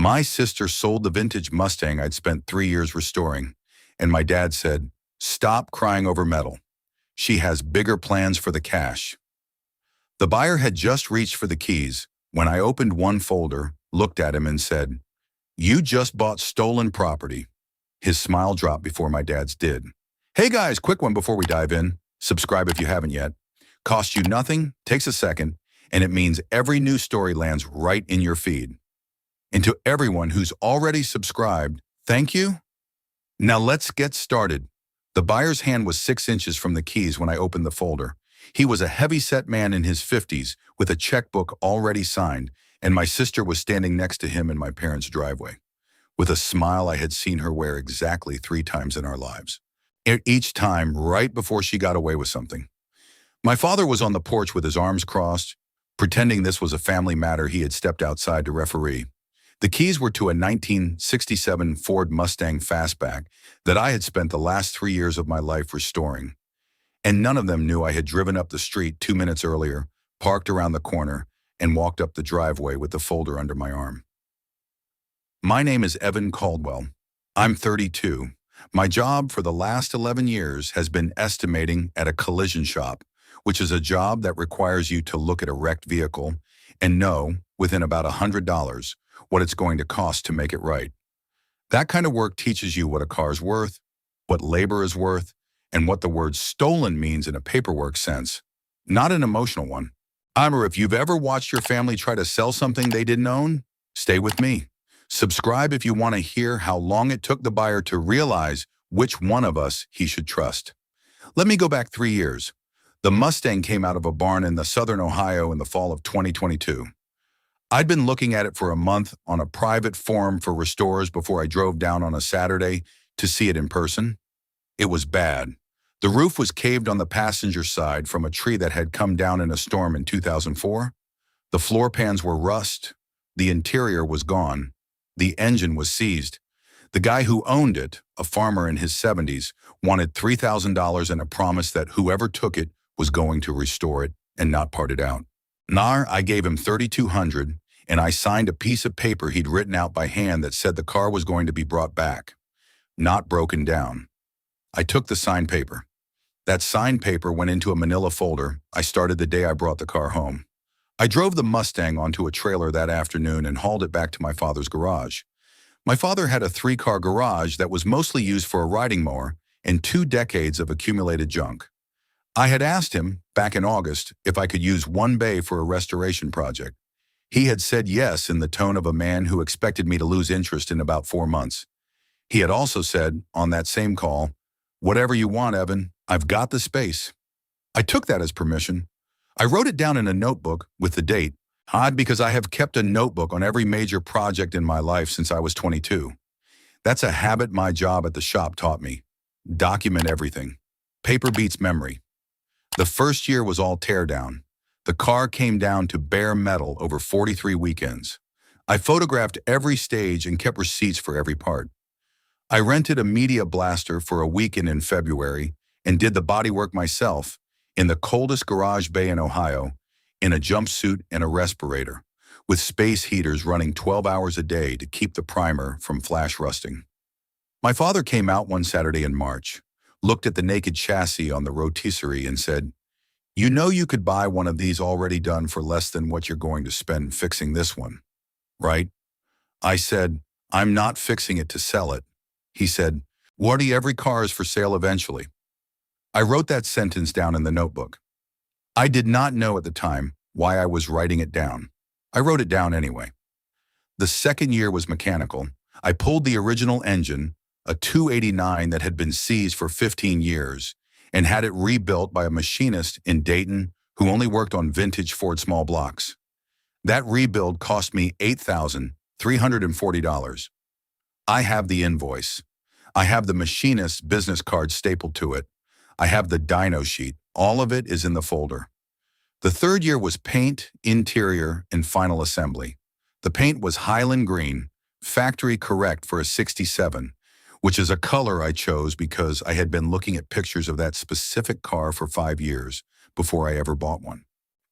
My sister sold the vintage Mustang I'd spent 3 years restoring, and my dad said, "Stop crying over metal. She has bigger plans for the cash." The buyer had just reached for the keys when I opened one folder, looked at him and said, "You just bought stolen property." His smile dropped before my dad's did. Hey guys, quick one before we dive in. Subscribe if you haven't yet. Costs you nothing, takes a second, and it means every new story lands right in your feed. And to everyone who's already subscribed, thank you. Now let's get started. The buyer's hand was 6 inches from the keys when I opened the folder. He was a heavy-set man in his 50s with a checkbook already signed, and my sister was standing next to him in my parents' driveway, with a smile I had seen her wear exactly 3 times in our lives. Each time right before she got away with something. My father was on the porch with his arms crossed, pretending this was a family matter he had stepped outside to referee. The keys were to a 1967 Ford Mustang Fastback that I had spent the last 3 years of my life restoring. And none of them knew I had driven up the street 2 minutes earlier, parked around the corner, and walked up the driveway with the folder under my arm. My name is Evan Caldwell. I'm 32. My job for the last 11 years has been estimating at a collision shop, which is a job that requires you to look at a wrecked vehicle and know, within about $100, what it's going to cost to make it right. That kind of work teaches you what a car's worth, what labor is worth, and what the word stolen means in a paperwork sense, not an emotional one. If you've ever watched your family try to sell something they didn't own, stay with me. Subscribe if you want to hear how long it took the buyer to realize which one of us he should trust. Let me go back 3 years. The Mustang came out of a barn in the southern Ohio in the fall of 2022. I'd been looking at it for a month on a private forum for restorers before I drove down on a Saturday to see it in person. It was bad. The roof was caved on the passenger side from a tree that had come down in a storm in 2004. The floor pans were rust. The interior was gone. The engine was seized. The guy who owned it, a farmer in his 70s, wanted $3,000 and a promise that whoever took it was going to restore it and not part it out. I gave him $3,200, and I signed a piece of paper he'd written out by hand that said the car was going to be brought back, not broken down. I took the signed paper. That signed paper went into a manila folder I started the day I brought the car home. I drove the Mustang onto a trailer that afternoon and hauled it back to my father's garage. My father had a 3-car garage that was mostly used for a riding mower and 2 decades of accumulated junk. I had asked him, back in August, if I could use one bay for a restoration project. He had said yes in the tone of a man who expected me to lose interest in about 4 months. He had also said, on that same call, "Whatever you want, Evan, I've got the space." I took that as permission. I wrote it down in a notebook with the date, odd because I have kept a notebook on every major project in my life since I was 22. That's a habit my job at the shop taught me. Document everything. Paper beats memory. The first year was all teardown. The car came down to bare metal over 43 weekends. I photographed every stage and kept receipts for every part. I rented a media blaster for a weekend in February and did the bodywork myself in the coldest garage bay in Ohio, in a jumpsuit and a respirator, with space heaters running 12 hours a day to keep the primer from flash rusting. My father came out one Saturday in March, looked at the naked chassis on the rotisserie and said, "You know you could buy one of these already done for less than what you're going to spend fixing this one, right?" I said, "I'm not fixing it to sell it." He said, "Woody, every car is for sale eventually." I wrote that sentence down in the notebook. I did not know at the time why I was writing it down. I wrote it down anyway. The second year was mechanical. I pulled the original engine, a 289 that had been seized for 15 years, and had it rebuilt by a machinist in Dayton who only worked on vintage Ford small blocks. That rebuild cost me $8,340. I have the invoice. I have the machinist's business card stapled to it. I have the dyno sheet. All of it is in the folder. The third year was paint, interior, and final assembly. The paint was Highland green, factory correct for a 67, which is a color I chose because I had been looking at pictures of that specific car for 5 years before I ever bought one.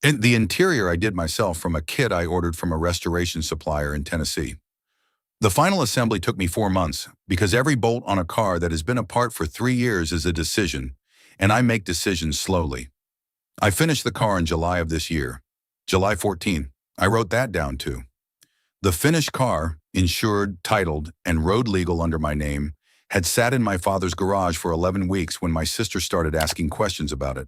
And the interior I did myself from a kit I ordered from a restoration supplier in Tennessee. The final assembly took me 4 months because every bolt on a car that has been apart for 3 years is a decision, and I make decisions slowly. I finished the car in July of this year. July 14th. I wrote that down too. The finished car, insured, titled, and road legal under my name, had sat in my father's garage for 11 weeks when my sister started asking questions about it.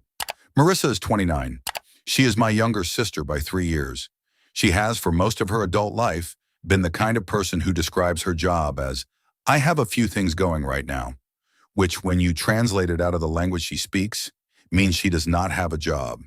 Marissa is 29. She is my younger sister by 3 years. She has, for most of her adult life, been the kind of person who describes her job as, "I have a few things going right now," which, when you translate it out of the language she speaks, means she does not have a job.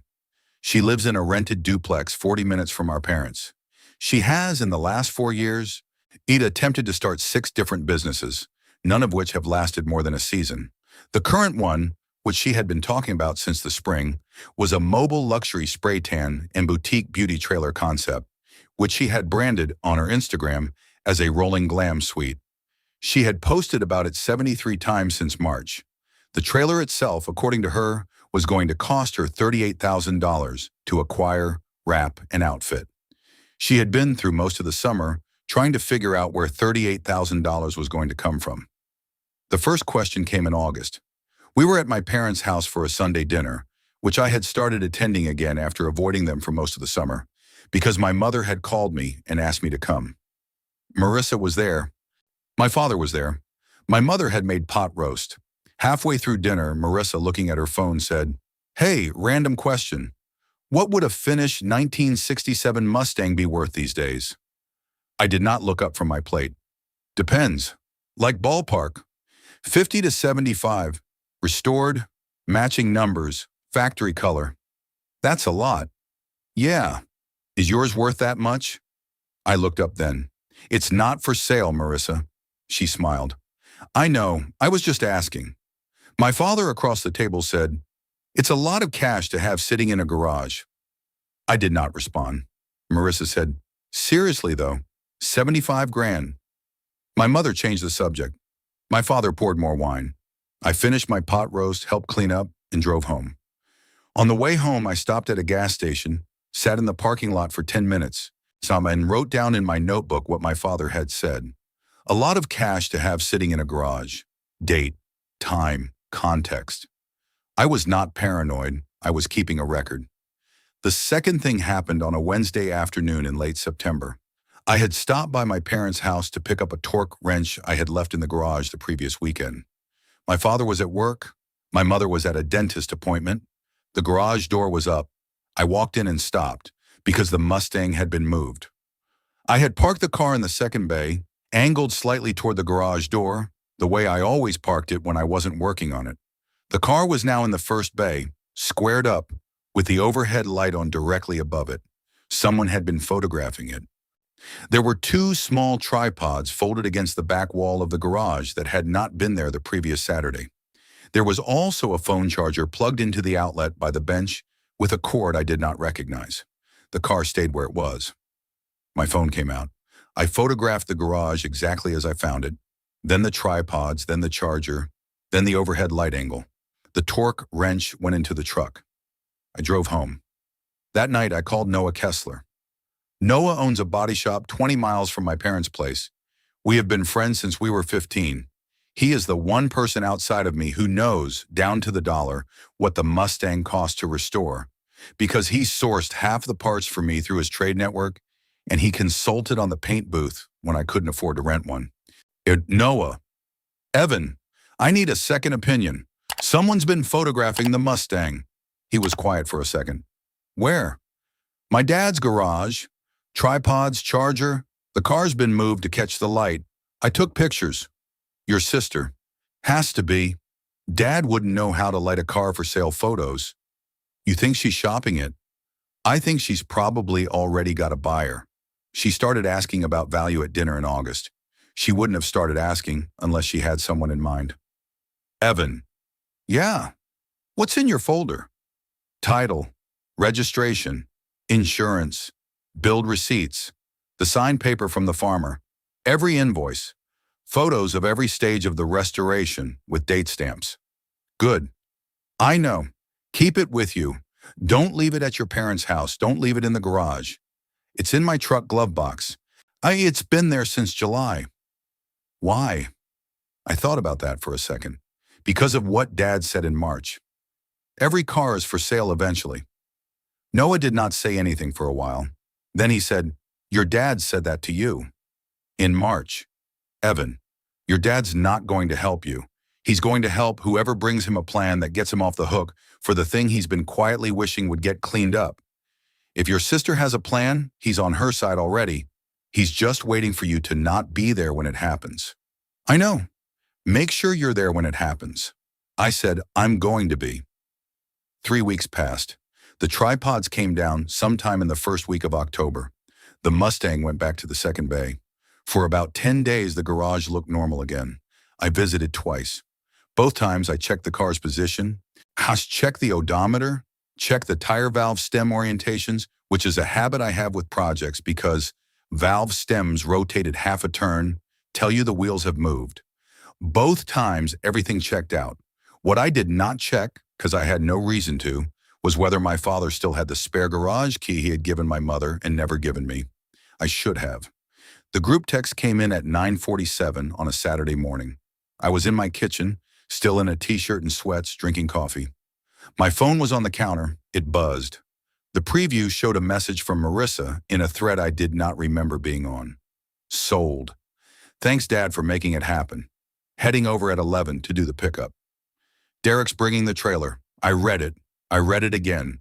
She lives in a rented duplex 40 minutes from our parents. She has, in the last 4 years, attempted to start 6 different businesses, none of which have lasted more than a season. The current one, which she had been talking about since the spring, was a mobile luxury spray tan and boutique beauty trailer concept, which she had branded on her Instagram as a rolling glam suite. She had posted about it 73 times since March. The trailer itself, according to her, was going to cost her $38,000 to acquire, wrap, and outfit. She had been through most of the summer trying to figure out where $38,000 was going to come from. The first question came in August. We were at my parents' house for a Sunday dinner, which I had started attending again after avoiding them for most of the summer, because my mother had called me and asked me to come. Marissa was there. My father was there. My mother had made pot roast. Halfway through dinner, Marissa, looking at her phone, said, "Hey, random question. What would a finished 1967 Mustang be worth these days?" I did not look up from my plate. "Depends. Like ballpark. 50 to 75. Restored, matching numbers, factory color." "That's a lot." "Yeah. Is yours worth that much?" I looked up then. "It's not for sale, Marissa." She smiled. "I know. I was just asking." My father across the table said, "It's a lot of cash to have sitting in a garage." I did not respond. Marissa said, "Seriously though, 75 grand. My mother changed the subject. My father poured more wine. I finished my pot roast, helped clean up, and drove home. On the way home, I stopped at a gas station, sat in the parking lot for 10 minutes, and wrote down in my notebook what my father had said. A lot of cash to have sitting in a garage. Date, time, context. I was not paranoid. I was keeping a record. The second thing happened on a Wednesday afternoon in late September. I had stopped by my parents' house to pick up a torque wrench I had left in the garage the previous weekend. My father was at work. My mother was at a dentist appointment. The garage door was up. I walked in and stopped because the Mustang had been moved. I had parked the car in the second bay, angled slightly toward the garage door, the way I always parked it when I wasn't working on it. The car was now in the first bay, squared up, with the overhead light on directly above it. Someone had been photographing it. There were 2 small tripods folded against the back wall of the garage that had not been there the previous Saturday. There was also a phone charger plugged into the outlet by the bench with a cord I did not recognize. The car stayed where it was. My phone came out. I photographed the garage exactly as I found it, then the tripods, then the charger, then the overhead light angle. The torque wrench went into the truck. I drove home. That night, I called Noah Kessler. Noah owns a body shop 20 miles from my parents' place. We have been friends since we were 15. He is the one person outside of me who knows, down to the dollar, what the Mustang cost to restore, because he sourced half the parts for me through his trade network, and he consulted on the paint booth when I couldn't afford to rent one. Noah, Evan, I need a second opinion. Someone's been photographing the Mustang." He was quiet for a second. "Where?" "My dad's garage. Tripods, charger. The car's been moved to catch the light. I took pictures." "Your sister." "Has to be. Dad wouldn't know how to light a car for sale photos." "You think she's shopping it?" "I think she's probably already got a buyer. She started asking about value at dinner in August. She wouldn't have started asking unless she had someone in mind." "Evan." "Yeah. What's in your folder?" "Title, registration, insurance, billed receipts, the signed paper from the farmer, every invoice, photos of every stage of the restoration with date stamps." "Good. I know. Keep it with you. Don't leave it at your parents' house. Don't leave it in the garage. It's in my truck glove box. It's been there since July. Why? I thought about that for a second. Because of what Dad said in March. Every car is for sale eventually. Noah did not say anything for a while. Then he said, "Your dad said that to you." In March. "Evan, your dad's not going to help you. He's going to help whoever brings him a plan that gets him off the hook for the thing he's been quietly wishing would get cleaned up. If your sister has a plan, he's on her side already. He's just waiting for you to not be there when it happens." "I know. Make sure you're there when it happens." I said, "I'm going to be." 3 weeks passed. The tripods came down sometime in the first week of October. The Mustang went back to the second bay. For about 10 days, the garage looked normal again. I visited twice. Both times I checked the car's position, checked the odometer, checked the tire valve stem orientations, which is a habit I have with projects because valve stems rotated half a turn, tell you the wheels have moved. Both times everything checked out. What I did not check, because I had no reason to, was whether my father still had the spare garage key he had given my mother and never given me. I should have. The group text came in at 9:47 on a Saturday morning. I was in my kitchen, still in a t-shirt and sweats, drinking coffee. My phone was on the counter. It buzzed. The preview showed a message from Marissa in a thread I did not remember being on. "Sold. Thanks, Dad, for making it happen. Heading over at 11 to do the pickup. Derek's bringing the trailer." I read it. I read it again.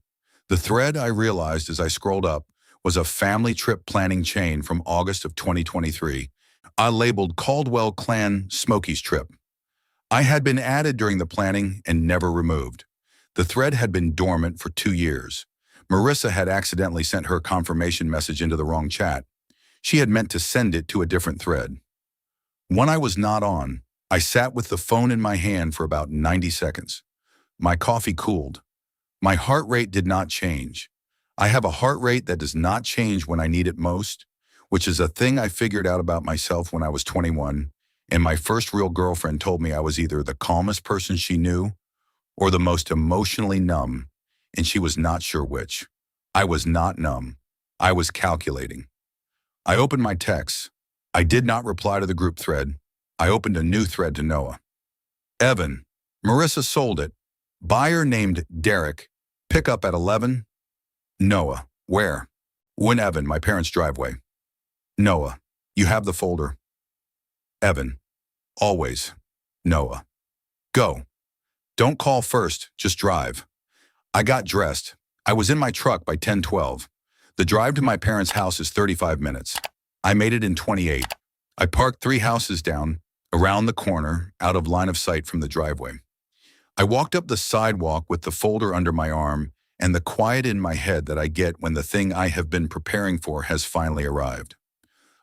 The thread, I realized as I scrolled up, was a family trip planning chain from August of 2023. I labeled Caldwell Clan Smokies Trip. I had been added during the planning and never removed. The thread had been dormant for 2 years. Marissa had accidentally sent her confirmation message into the wrong chat. She had meant to send it to a different thread. When I was not on, I sat with the phone in my hand for about 90 seconds. My coffee cooled. My heart rate did not change. I have a heart rate that does not change when I need it most, which is a thing I figured out about myself when I was 21, and my first real girlfriend told me I was either the calmest person she knew or the most emotionally numb, and she was not sure which. I was not numb. I was calculating. I opened my texts. I did not reply to the group thread. I opened a new thread to Noah. "Evan, Marissa sold it. Buyer named Derek. Pick up at 11. Noah, where? When Evan, my parents' driveway. Noah, you have the folder. Evan, always. Noah, go. Don't call first, just drive. I got dressed. I was in my truck by 10:12. The drive to my parents' house is 35 minutes. I made it in 28. I parked 3 houses down, around the corner, out of line of sight from the driveway. I walked up the sidewalk with the folder under my arm and the quiet in my head that I get when the thing I have been preparing for has finally arrived.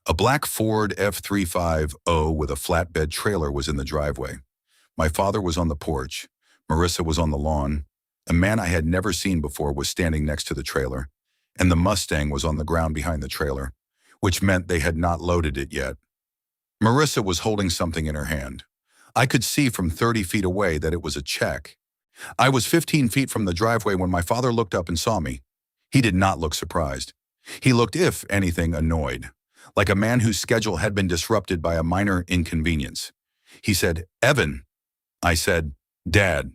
A black Ford F350 with a flatbed trailer was in the driveway. My father was on the porch. Marissa was on the lawn. A man I had never seen before was standing next to the trailer, and the Mustang was on the ground behind the trailer, which meant they had not loaded it yet. Marissa was holding something in her hand. I could see from 30 feet away that it was a check. I was 15 feet from the driveway when my father looked up and saw me. He did not look surprised. He looked, if anything, annoyed, like a man whose schedule had been disrupted by a minor inconvenience. He said, "Evan." I said, "Dad."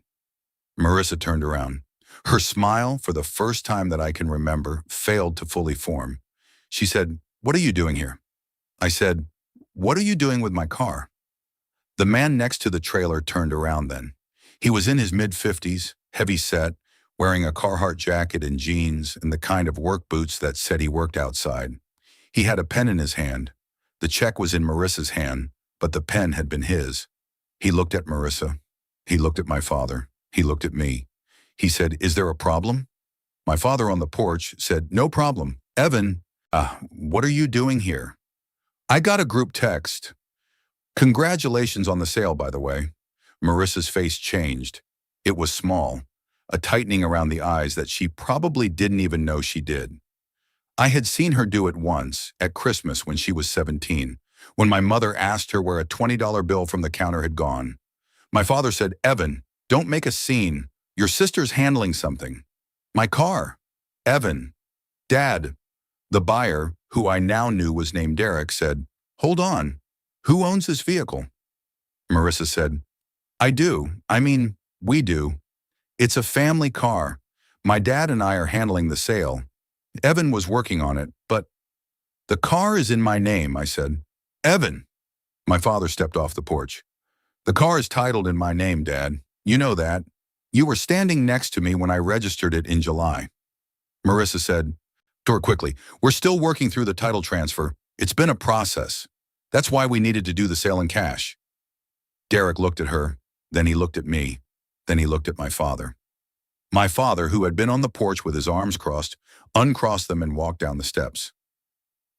Marissa turned around. Her smile, for the first time that I can remember, failed to fully form. She said, "What are you doing here?" I said, "What are you doing with my car?" The man next to the trailer turned around then. He was in his mid-50s, heavy-set, wearing a Carhartt jacket and jeans and the kind of work boots that said he worked outside. He had a pen in his hand. The check was in Marissa's hand, but the pen had been his. He looked at Marissa. He looked at my father. He looked at me. He said, "Is there a problem?" My father on the porch said, "No problem. Evan, what are you doing here?" I got a group text. "Congratulations on the sale, by the way." Marissa's face changed. It was small, a tightening around the eyes that she probably didn't even know she did. I had seen her do it once, at Christmas when she was 17, when my mother asked her where a $20 bill from the counter had gone. My father said, "Evan, don't make a scene. Your sister's handling something." "My car." "Evan." "Dad." The buyer, who I now knew was named Derek, said, "Hold on. Who owns this vehicle?" Marissa said, "I do. I mean, we do. It's a family car. My dad and I are handling the sale. Evan was working on it, but the car is in my name," I said. "Evan!" My father stepped off the porch. "The car is titled in my name, Dad. You know that. You were standing next to me when I registered it in July." Marissa said, "Door quickly. We're still working through the title transfer. It's been a process. That's why we needed to do the sale in cash." Derek looked at her, then he looked at me, then he looked at my father. My father, who had been on the porch with his arms crossed, uncrossed them and walked down the steps.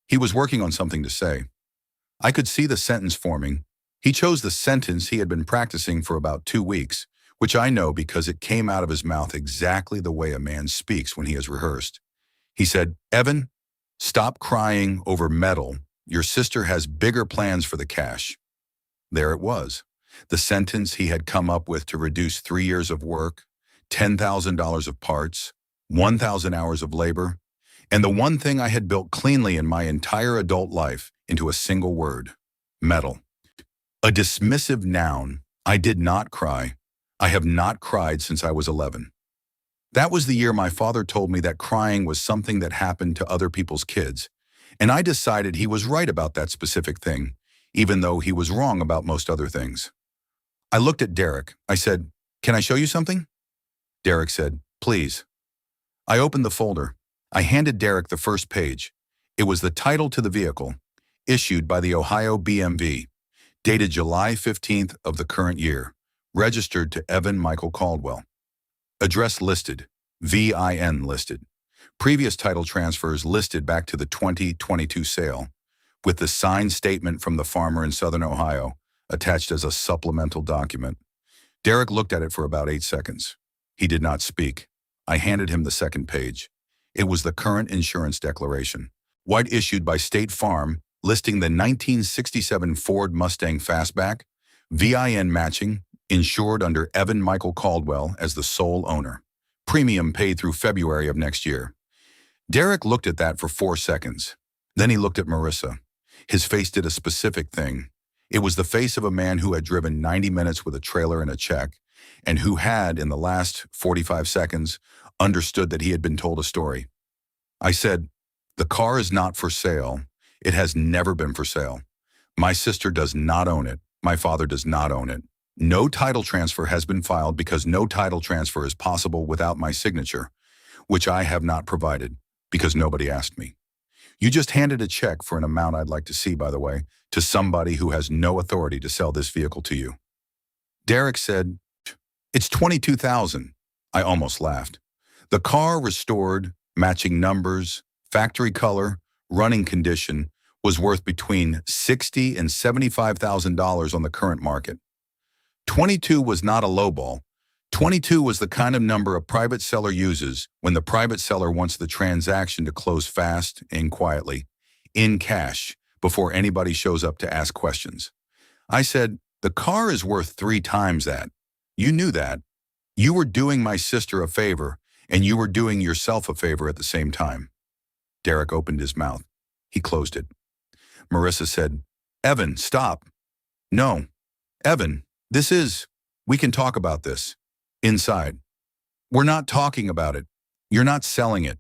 He was working on something to say. I could see the sentence forming. He chose the sentence he had been practicing for about 2 weeks, which I know because it came out of his mouth exactly the way a man speaks when he has rehearsed. He said, "Evan, stop crying over metal. Your sister has bigger plans for the cash." There it was, the sentence he had come up with to reduce 3 years of work, $10,000 of parts, 1,000 hours of labor, and the one thing I had built cleanly in my entire adult life into a single word: metal. A dismissive noun. I did not cry. I have not cried since I was 11. That was the year my father told me that crying was something that happened to other people's kids, and I decided he was right about that specific thing, even though he was wrong about most other things. I looked at Derek. I said, "Can I show you something?" Derek said, "Please." I opened the folder. I handed Derek the first page. It was the title to the vehicle, issued by the Ohio BMV, dated July 15th of the current year, registered to Evan Michael Caldwell. Address listed, VIN listed. Previous title transfers listed back to the 2022 sale, with the signed statement from the farmer in Southern Ohio attached as a supplemental document. Derek looked at it for about 8 seconds. He did not speak. I handed him the second page. It was the current insurance declaration, white issued by State Farm, listing the 1967 Ford Mustang Fastback, VIN matching, insured under Evan Michael Caldwell as the sole owner. Premium paid through February of next year. Derek looked at that for 4 seconds. Then he looked at Marissa. His face did a specific thing. It was the face of a man who had driven 90 minutes with a trailer and a check, and who had, in the last 45 seconds, understood that he had been told a story. I said, "The car is not for sale. It has never been for sale. My sister does not own it. My father does not own it. No title transfer has been filed because no title transfer is possible without my signature, which I have not provided because nobody asked me. You just handed a check for an amount I'd like to see, by the way, to somebody who has no authority to sell this vehicle to you." Derek said, "It's $22,000. I almost laughed. The car, restored, matching numbers, factory color, running condition, was worth between $60,000 and $75,000 on the current market. 22 was not a lowball. 22 was the kind of number a private seller uses when the private seller wants the transaction to close fast and quietly, in cash, before anybody shows up to ask questions. I said, "The car is worth 3 times that. You knew that. You were doing my sister a favor, and you were doing yourself a favor at the same time." Derek opened his mouth. He closed it. Marissa said, "Evan, stop." "No. Evan, we can talk about this. Inside." "We're not talking about it. You're not selling it."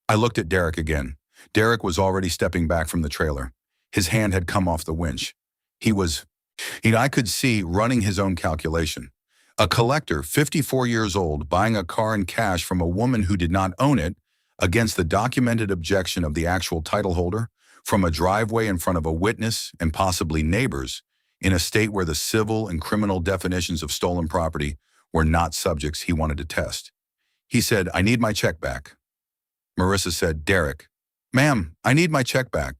I looked at Derek again. Derek was already stepping back from the trailer. His hand had come off the winch. I could see running his own calculation. A collector, 54 years old, buying a car in cash from a woman who did not own it, against the documented objection of the actual title holder, from a driveway in front of a witness and possibly neighbors, in a state where the civil and criminal definitions of stolen property were not subjects he wanted to test. He said, "I need my check back." Marissa said, "Derek." "Ma'am, I need my check back."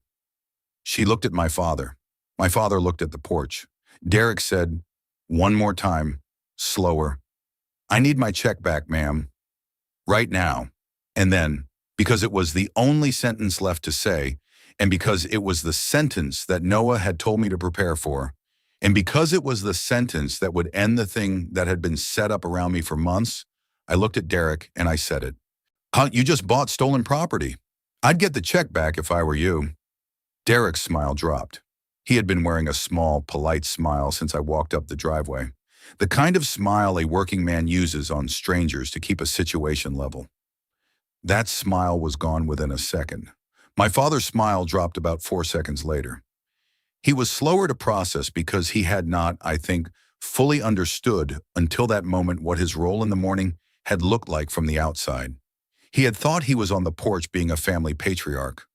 She looked at my father. My father looked at the porch. Derek said, one more time, slower, "I need my check back, ma'am. Right now." And then, because it was the only sentence left to say, and because it was the sentence that Noah had told me to prepare for, and because it was the sentence that would end the thing that had been set up around me for months, I looked at Derek and I said it. "Huh, you just bought stolen property." I'd get the check back if I were you. Derek's smile dropped. He had been wearing a small, polite smile since I walked up the driveway. The kind of smile a working man uses on strangers to keep a situation level. That smile was gone within a second. My father's smile dropped about 4 seconds later. He was slower to process because he had not, I think, fully understood until that moment what his role in the morning had looked like from the outside. He had thought he was on the porch being a family patriarch.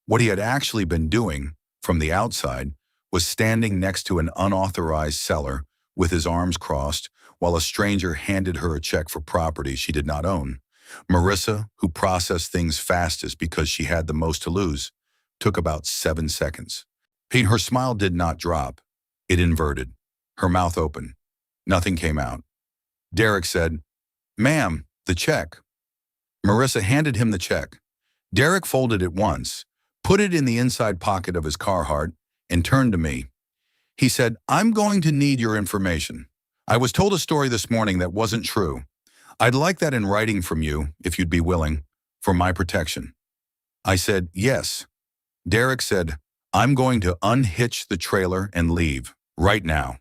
What he had actually been doing, from the outside, was standing next to an unauthorized seller with his arms crossed while a stranger handed her a check for property she did not own. Marissa, who processed things fastest because she had the most to lose, took about 7 seconds. Her smile did not drop. It inverted. Her mouth open. Nothing came out. Derek said, "Ma'am, the check." Marissa handed him the check. Derek folded it once, put it in the inside pocket of his Carhartt, and turned to me. He said, "I'm going to need your information. I was told a story this morning that wasn't true. I'd like that in writing from you, if you'd be willing, for my protection." I said, "Yes." Derek said, "I'm going to unhitch the trailer and leave, right now."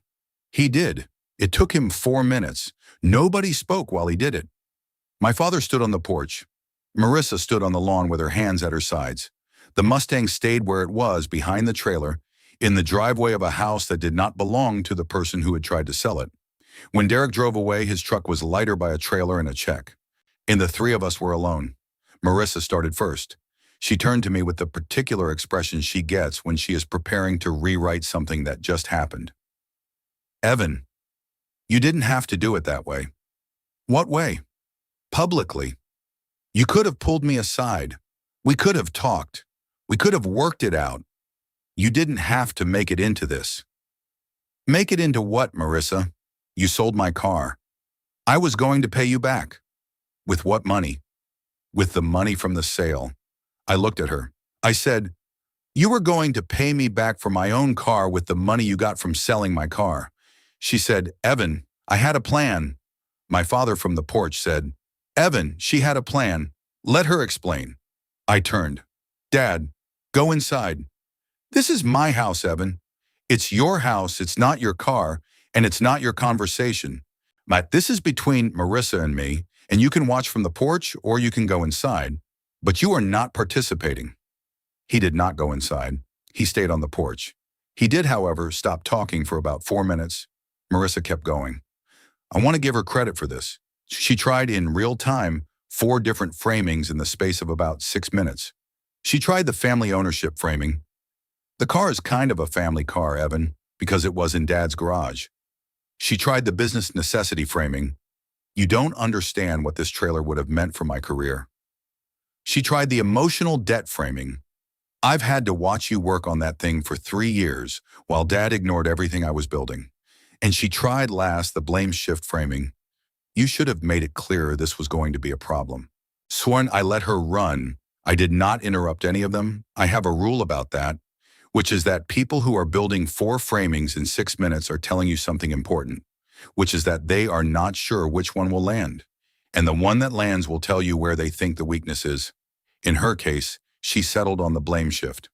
He did. It took him 4 minutes. Nobody spoke while he did it. My father stood on the porch. Marissa stood on the lawn with her hands at her sides. The Mustang stayed where it was, behind the trailer, in the driveway of a house that did not belong to the person who had tried to sell it. When Derek drove away, his truck was lighter by a trailer and a check. And the three of us were alone. Marissa started first. She turned to me with the particular expression she gets when she is preparing to rewrite something that just happened. "Evan, you didn't have to do it that way." "What way?" "Publicly. You could have pulled me aside. We could have talked. We could have worked it out. You didn't have to make it into this." "Make it into what, Marissa? You sold my car. I was going to pay you back." "With what money?" "With the money from the sale." I looked at her. I said, "You were going to pay me back for my own car with the money you got from selling my car." She said, "Evan, I had a plan." My father from the porch said, "Evan, she had a plan. Let her explain." I turned. "Dad, go inside." "This is my house, Evan. It's your house, it's not your car, and it's not your conversation. This is between Marissa and me, and you can watch from the porch or you can go inside, but you are not participating." He did not go inside. He stayed on the porch. He did, however, stop talking for about 4 minutes. Marissa kept going. I want to give her credit for this. She tried in real time 4 different framings in the space of about 6 minutes. She tried the family ownership framing. The car is kind of a family car, Evan, because it was in Dad's garage. She tried the business necessity framing. You don't understand what this trailer would have meant for my career. She tried the emotional debt framing. I've had to watch you work on that thing for 3 years while Dad ignored everything I was building. And she tried last the blame shift framing. You should have made it clearer this was going to be a problem. Sworn I let her run. I did not interrupt any of them. I have a rule about that, which is that people who are building 4 framings in 6 minutes are telling you something important, which is that they are not sure which one will land. And the one that lands will tell you where they think the weakness is. In her case, she settled on the blame shift,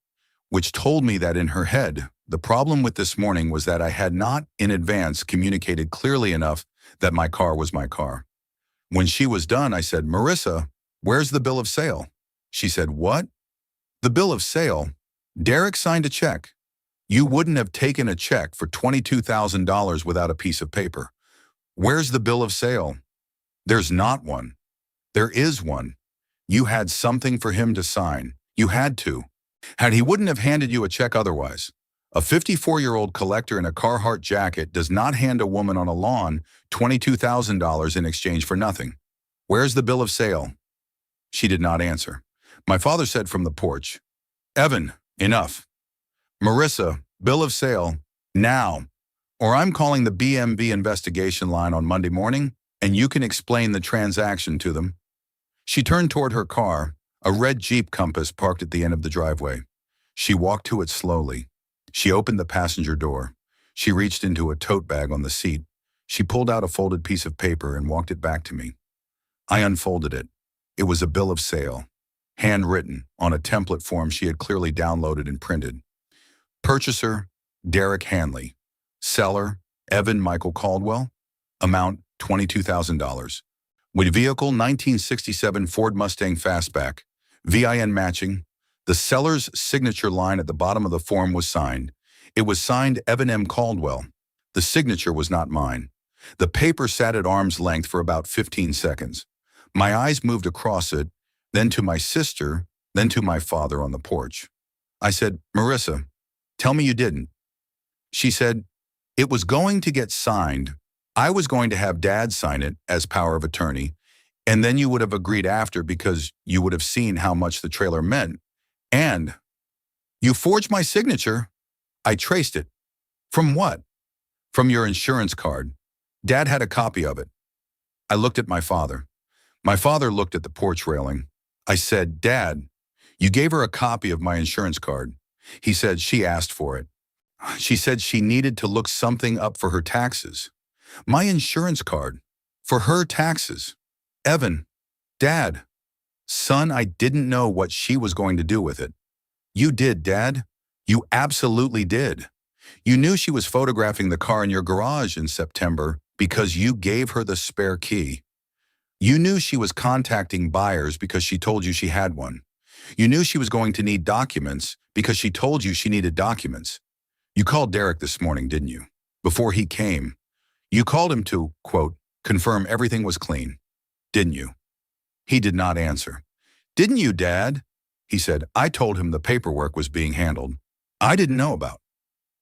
which told me that in her head, the problem with this morning was that I had not in advance communicated clearly enough that my car was my car. When she was done, I said, "Marissa, where's the bill of sale?" She said, "What?" "The bill of sale? Derek signed a check. You wouldn't have taken a check for $22,000 without a piece of paper. Where's the bill of sale?" "There's not one." "There is one. You had something for him to sign. You had to. And he wouldn't have handed you a check otherwise. A 54-year-old collector in a Carhartt jacket does not hand a woman on a lawn $22,000 in exchange for nothing. Where's the bill of sale?" She did not answer. My father said from the porch, "Evan, enough. Marissa, bill of sale, now, or I'm calling the BMV investigation line on Monday morning, and you can explain the transaction to them." She turned toward her car, a red Jeep Compass parked at the end of the driveway. She walked to it slowly. She opened the passenger door. She reached into a tote bag on the seat. She pulled out a folded piece of paper and walked it back to me. I unfolded it. It was a bill of sale. handwritten on a template form she had clearly downloaded and printed. Purchaser, Derek Hanley. Seller, Evan Michael Caldwell. Amount, $22,000. With vehicle 1967 Ford Mustang Fastback. VIN matching. The seller's signature line at the bottom of the form was signed. It was signed Evan M. Caldwell. The signature was not mine. The paper sat at arm's length for about 15 seconds. My eyes moved across it, then to my sister, then to my father on the porch. I said, "Marissa, tell me you didn't." She said, "It was going to get signed. I was going to have Dad sign it as power of attorney, and then you would have agreed after because you would have seen how much the trailer meant. And you forged my signature." I traced it. "From what?" "From your insurance card. Dad had a copy of it." I looked at my father. My father looked at the porch railing. I said, "Dad, you gave her a copy of my insurance card." He said she asked for it. She said she needed to look something up for her taxes. My insurance card. For her taxes. Evan. Dad. Son, I didn't know what she was going to do with it. You did, Dad. You absolutely did. You knew she was photographing the car in your garage in September because you gave her the spare key. You knew she was contacting buyers because she told you she had one. You knew she was going to need documents because she told you she needed documents. You called Derek this morning, didn't you? Before he came. You called him to, quote, confirm everything was clean, didn't you? He did not answer. Didn't you, Dad? He said, I told him the paperwork was being handled. I didn't know about.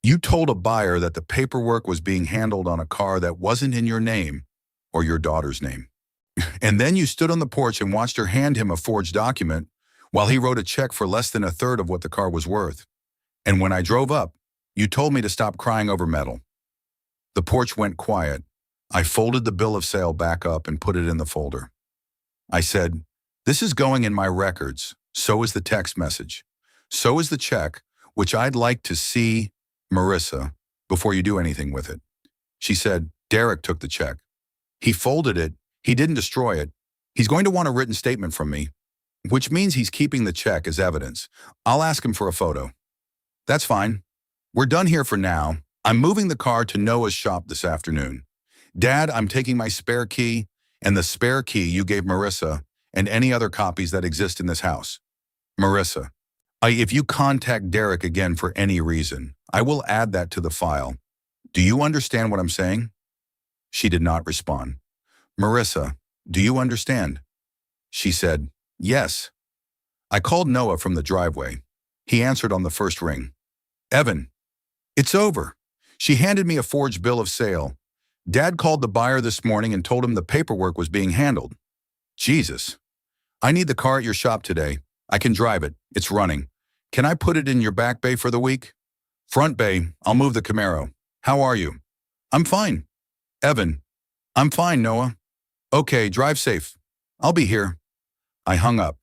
You told a buyer that the paperwork was being handled on a car that wasn't in your name or your daughter's name. And then you stood on the porch and watched her hand him a forged document while he wrote a check for less than a third of what the car was worth. And when I drove up, you told me to stop crying over metal. The porch went quiet. I folded the bill of sale back up and put it in the folder. I said, this is going in my records. So is the text message. So is the check, which I'd like to see, Marissa, before you do anything with it. She said, Derek took the check. He folded it. He didn't destroy it. He's going to want a written statement from me, which means he's keeping the check as evidence. I'll ask him for a photo. That's fine. We're done here for now. I'm moving the car to Noah's shop this afternoon. Dad, I'm taking my spare key and the spare key you gave Marissa and any other copies that exist in this house. Marissa, if you contact Derek again for any reason, I will add that to the file. Do you understand what I'm saying? She did not respond. Marissa, do you understand? She said, yes. I called Noah from the driveway. He answered on the first ring. Evan, it's over. She handed me a forged bill of sale. Dad called the buyer this morning and told him the paperwork was being handled. Jesus. I need the car at your shop today. I can drive it. It's running. Can I put it in your back bay for the week? Front bay. I'll move the Camaro. How are you? I'm fine. Evan. I'm fine, Noah. Okay, drive safe. I'll be here. I hung up.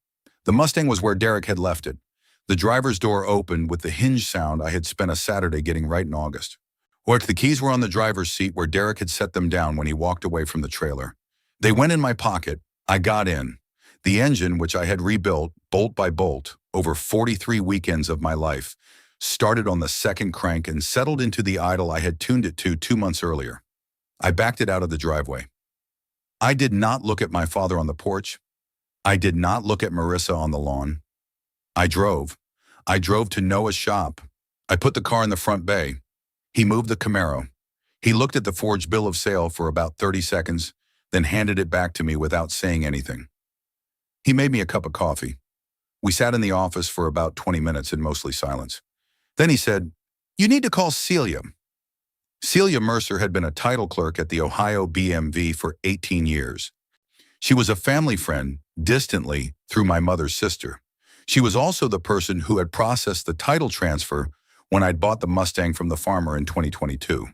The Mustang was where Derek had left it. The driver's door opened with the hinge sound I had spent a Saturday getting right in August. The keys were on the driver's seat where Derek had set them down when he walked away from the trailer. They went in my pocket. I got in. The engine, which I had rebuilt, bolt by bolt, over 43 weekends of my life, started on the second crank and settled into the idle I had tuned it to 2 months earlier. I backed it out of the driveway. I did not look at my father on the porch. I did not look at Marissa on the lawn. I drove. I drove to Noah's shop. I put the car in the front bay. He moved the Camaro. He looked at the forged bill of sale for about 30 seconds, then handed it back to me without saying anything. He made me a cup of coffee. We sat in the office for about 20 minutes in mostly silence. Then he said, you need to call Celia. Celia Mercer had been a title clerk at the Ohio BMV for 18 years. She was a family friend, distantly, through my mother's sister. She was also the person who had processed the title transfer when I'd bought the Mustang from the farmer in 2022.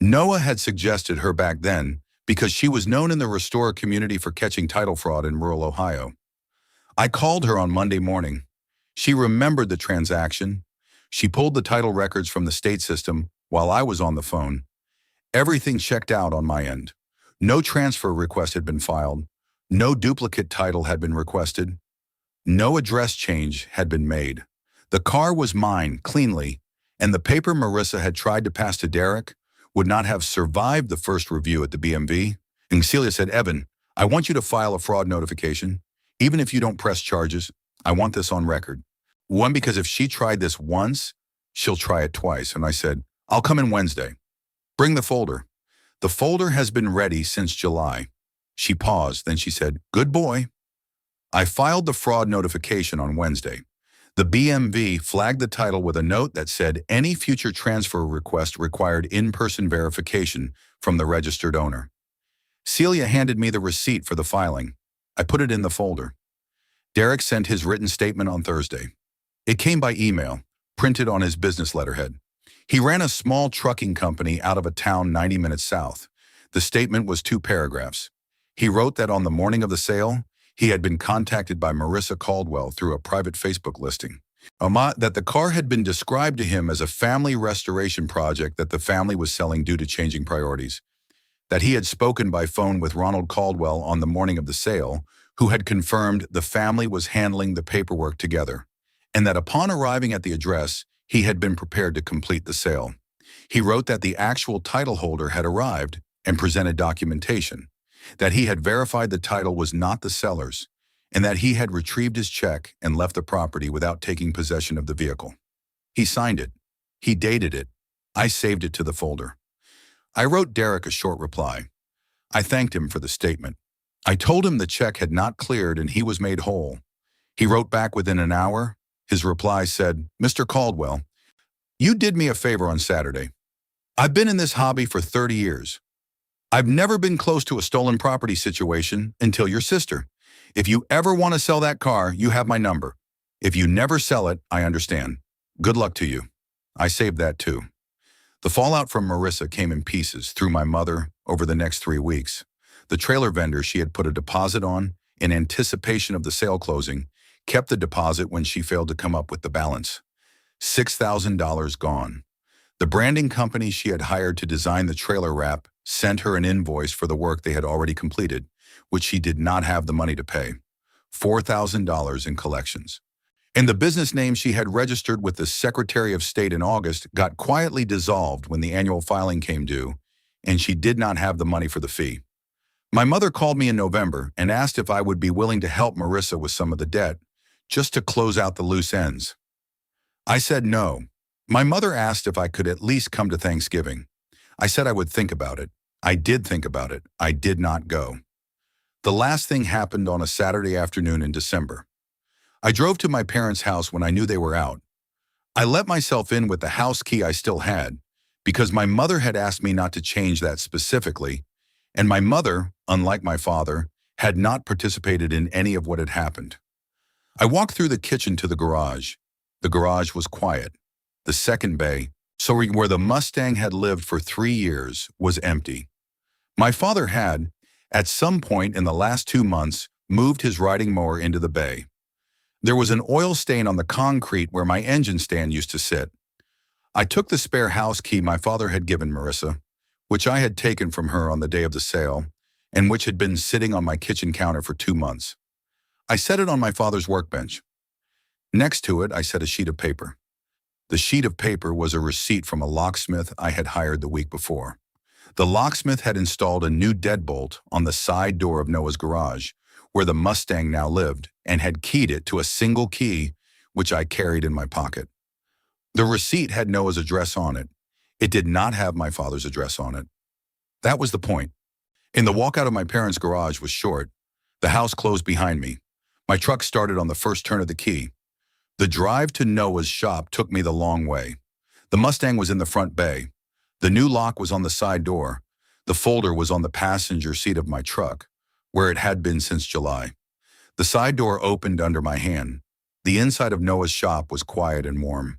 Noah had suggested her back then because she was known in the restorer community for catching title fraud in rural Ohio. I called her on Monday morning. She remembered the transaction. She pulled the title records from the state system while I was on the phone. Everything checked out on my end. No transfer request had been filed. No duplicate title had been requested. No address change had been made. The car was mine, cleanly, and the paper Marissa had tried to pass to Derek would not have survived the first review at the BMV. And Celia said, "Evan, I want you to file a fraud notification. Even if you don't press charges, I want this on record. One, because if she tried this once, she'll try it twice." And I said, "I'll come in Wednesday. Bring the folder." "The folder has been ready since July." She paused, then she said, "Good boy." I filed the fraud notification on Wednesday. The BMV flagged the title with a note that said any future transfer request required in-person verification from the registered owner. Celia handed me the receipt for the filing. I put it in the folder. Derek sent his written statement on Thursday. It came by email, printed on his business letterhead. He ran a small trucking company out of a town 90 minutes south. The statement was 2 paragraphs. He wrote that on the morning of the sale, he had been contacted by Marissa Caldwell through a private Facebook listing. That the car had been described to him as a family restoration project that the family was selling due to changing priorities. That he had spoken by phone with Ronald Caldwell on the morning of the sale, who had confirmed the family was handling the paperwork together, and that upon arriving at the address, he had been prepared to complete the sale. He wrote that the actual title holder had arrived and presented documentation, that he had verified the title was not the seller's, and that he had retrieved his check and left the property without taking possession of the vehicle. He signed it. He dated it. I saved it to the folder. I wrote Derek a short reply. I thanked him for the statement. I told him the check had not cleared and he was made whole. He wrote back within an hour. His reply said, "Mr. Caldwell, you did me a favor on Saturday. I've been in this hobby for 30 years. I've never been close to a stolen property situation until your sister. If you ever want to sell that car, you have my number. If you never sell it, I understand. Good luck to you." I saved that too. The fallout from Marissa came in pieces through my mother over the next 3 weeks. The trailer vendor she had put a deposit on, in anticipation of the sale closing, kept the deposit when she failed to come up with the balance. $6,000 gone. The branding company she had hired to design the trailer wrap sent her an invoice for the work they had already completed, which she did not have the money to pay. $4,000 in collections. And the business name she had registered with the Secretary of State in August got quietly dissolved when the annual filing came due, and she did not have the money for the fee. My mother called me in November and asked if I would be willing to help Marissa with some of the debt, just to close out the loose ends. I said no. My mother asked if I could at least come to Thanksgiving. I said I would think about it. I did think about it. I did not go. The last thing happened on a Saturday afternoon in December. I drove to my parents' house when I knew they were out. I let myself in with the house key I still had, because my mother had asked me not to change that specifically, and my mother, unlike my father, had not participated in any of what had happened. I walked through the kitchen to the garage. The garage was quiet. The second bay, so where the Mustang had lived for 3 years, was empty. My father had, at some point in the last 2 months, moved his riding mower into the bay. There was an oil stain on the concrete where my engine stand used to sit. I took the spare house key my father had given Marissa, which I had taken from her on the day of the sale, and which had been sitting on my kitchen counter for 2 months. I set it on my father's workbench. Next to it, I set a sheet of paper. The sheet of paper was a receipt from a locksmith I had hired the week before. The locksmith had installed a new deadbolt on the side door of Noah's garage, where the Mustang now lived, and had keyed it to a single key, which I carried in my pocket. The receipt had Noah's address on it. It did not have my father's address on it. That was the point. And the walkout of my parents' garage was short. The house closed behind me. My truck started on the first turn of the key. The drive to Noah's shop took me the long way. The Mustang was in the front bay. The new lock was on the side door. The folder was on the passenger seat of my truck, where it had been since July. The side door opened under my hand. The inside of Noah's shop was quiet and warm.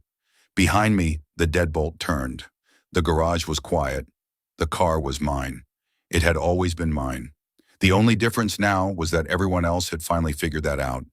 Behind me, the deadbolt turned. The garage was quiet. The car was mine. It had always been mine. The only difference now was that everyone else had finally figured that out.